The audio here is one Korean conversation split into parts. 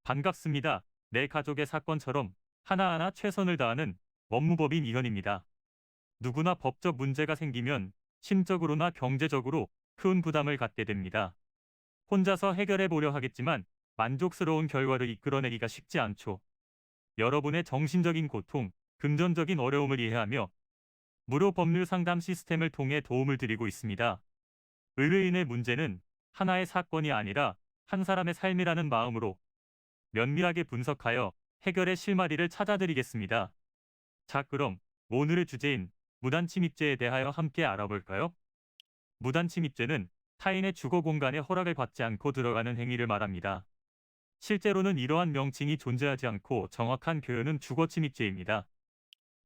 반갑습니다. 내 가족의 사건처럼 하나하나 최선을 다하는 법무법인 이현입니다. 누구나 법적 문제가 생기면 심적으로나 경제적으로 큰 부담을 갖게 됩니다. 혼자서 해결해 보려 하겠지만 만족스러운 결과를 이끌어내기가 쉽지 않죠. 여러분의 정신적인 고통, 금전적인 어려움을 이해하며 무료 법률 상담 시스템을 통해 도움을 드리고 있습니다. 의뢰인의 문제는 하나의 사건이 아니라 한 사람의 삶이라는 마음으로 면밀하게 분석하여 해결의 실마리를 찾아드리겠습니다. 자, 그럼 오늘의 주제인 무단침입죄에 대하여 함께 알아볼까요? 무단침입죄는 타인의 주거 공간에 허락을 받지 않고 들어가는 행위를 말합니다. 실제로는 이러한 명칭이 존재하지 않고 정확한 표현은 주거침입죄입니다.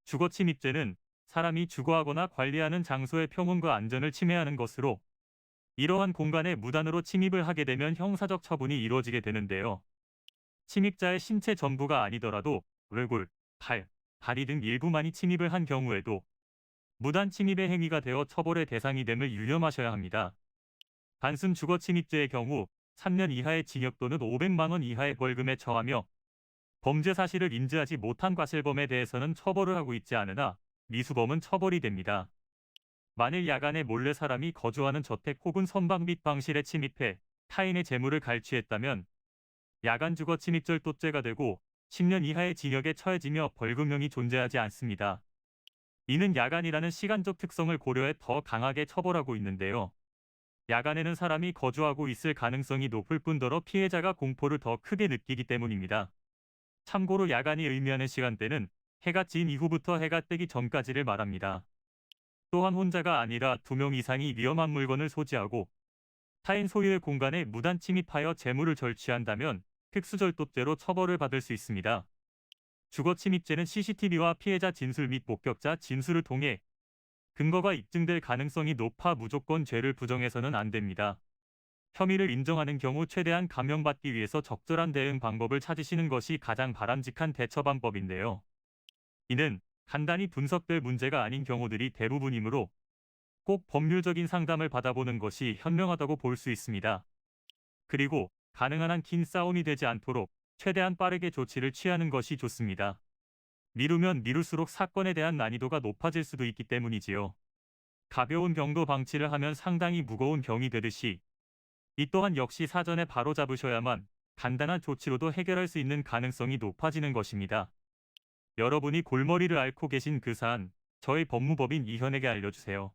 주거침입죄는 사람이 주거하거나 관리하는 장소의 평온과 안전을 침해하는 것으로 이러한 공간에 무단으로 침입을 하게 되면 형사적 처분이 이루어지게 되는데요. 침입자의 신체 전부가 아니더라도 얼굴, 팔, 다리 등 일부만이 침입을 한 경우에도 무단 침입의 행위가 되어 처벌의 대상이 됨을 유념하셔야 합니다. 단순 주거 침입죄의 경우 3년 이하의 징역 또는 500만 원 이하의 벌금에 처하며 범죄 사실을 인지하지 못한 과실범에 대해서는 처벌을 하고 있지 않으나 미수범은 처벌이 됩니다. 만일 야간에 몰래 사람이 거주하는 저택 혹은 선박 및 방실에 침입해 타인의 재물을 갈취했다면 야간 주거 침입절도죄가 되고 10년 이하의 징역에 처해지며 벌금형이 존재하지 않습니다. 이는 야간이라는 시간적 특성을 고려해 더 강하게 처벌하고 있는데요. 야간에는 사람이 거주하고 있을 가능성이 높을 뿐더러 피해자가 공포를 더 크게 느끼기 때문입니다. 참고로 야간이 의미하는 시간대는 해가 진 이후부터 해가 뜨기 전까지를 말합니다. 또한 혼자가 아니라 2명 이상이 위험한 물건을 소지하고 타인 소유의 공간에 무단 침입하여 재물을 절취한다면 특수절도죄로 처벌을 받을 수 있습니다. 주거침입죄는 CCTV와 피해자 진술 및 목격자 진술을 통해 근거가 입증될 가능성이 높아 무조건 죄를 부정해서는 안 됩니다. 혐의를 인정하는 경우 최대한 감형받기 위해서 적절한 대응 방법을 찾으시는 것이 가장 바람직한 대처 방법인데요. 이는 간단히 분석될 문제가 아닌 경우들이 대부분이므로 꼭 법률적인 상담을 받아보는 것이 현명하다고 볼 수 있습니다. 그리고 가능한 한 긴 싸움이 되지 않도록 최대한 빠르게 조치를 취하는 것이 좋습니다. 미루면 미룰수록 사건에 대한 난이도가 높아질 수도 있기 때문이지요. 가벼운 병도 방치를 하면 상당히 무거운 병이 되듯이 이 또한 역시 사전에 바로 잡으셔야만 간단한 조치로도 해결할 수 있는 가능성이 높아지는 것입니다. 여러분이 골머리를 앓고 계신 그 사안, 저희 법무법인 이현에게 알려주세요.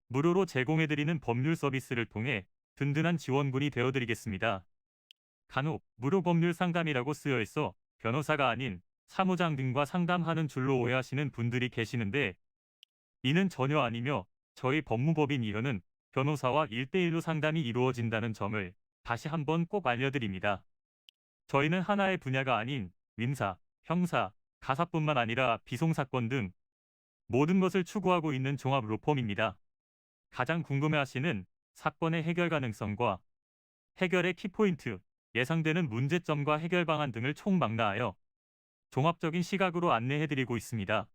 무료로 제공해드리는 법률 서비스를 통해 든든한 지원군이 되어드리겠습니다. 간혹 무료 법률 상담이라고 쓰여 있어 변호사가 아닌 사무장 등과 상담하는 줄로 오해하시는 분들이 계시는데 이는 전혀 아니며 저희 법무법인 이현은 변호사와 1대1로 상담이 이루어진다는 점을 다시 한번 꼭 알려드립니다. 저희는 하나의 분야가 아닌 민사, 형사, 가사뿐만 아니라 비송사건 등 모든 것을 추구하고 있는 종합 로펌입니다. 가장 궁금해하시는 사건의 해결 가능성과 해결의 키포인트, 예상되는 문제점과 해결 방안 등을 총망라하여 종합적인 시각으로 안내해드리고 있습니다.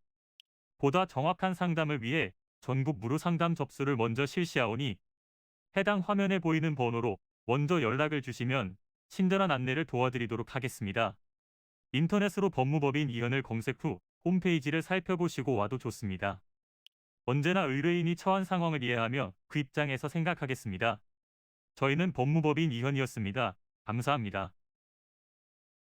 보다 정확한 상담을 위해 전국 무료 상담 접수를 먼저 실시하오니 해당 화면에 보이는 번호로 먼저 연락을 주시면 친절한 안내를 도와드리도록 하겠습니다. 인터넷으로 법무법인 이현을 검색 후 홈페이지를 살펴보시고 와도 좋습니다. 언제나 의뢰인이 처한 상황을 이해하며 그 입장에서 생각하겠습니다. 저희는 법무법인 이현이었습니다. 감사합니다.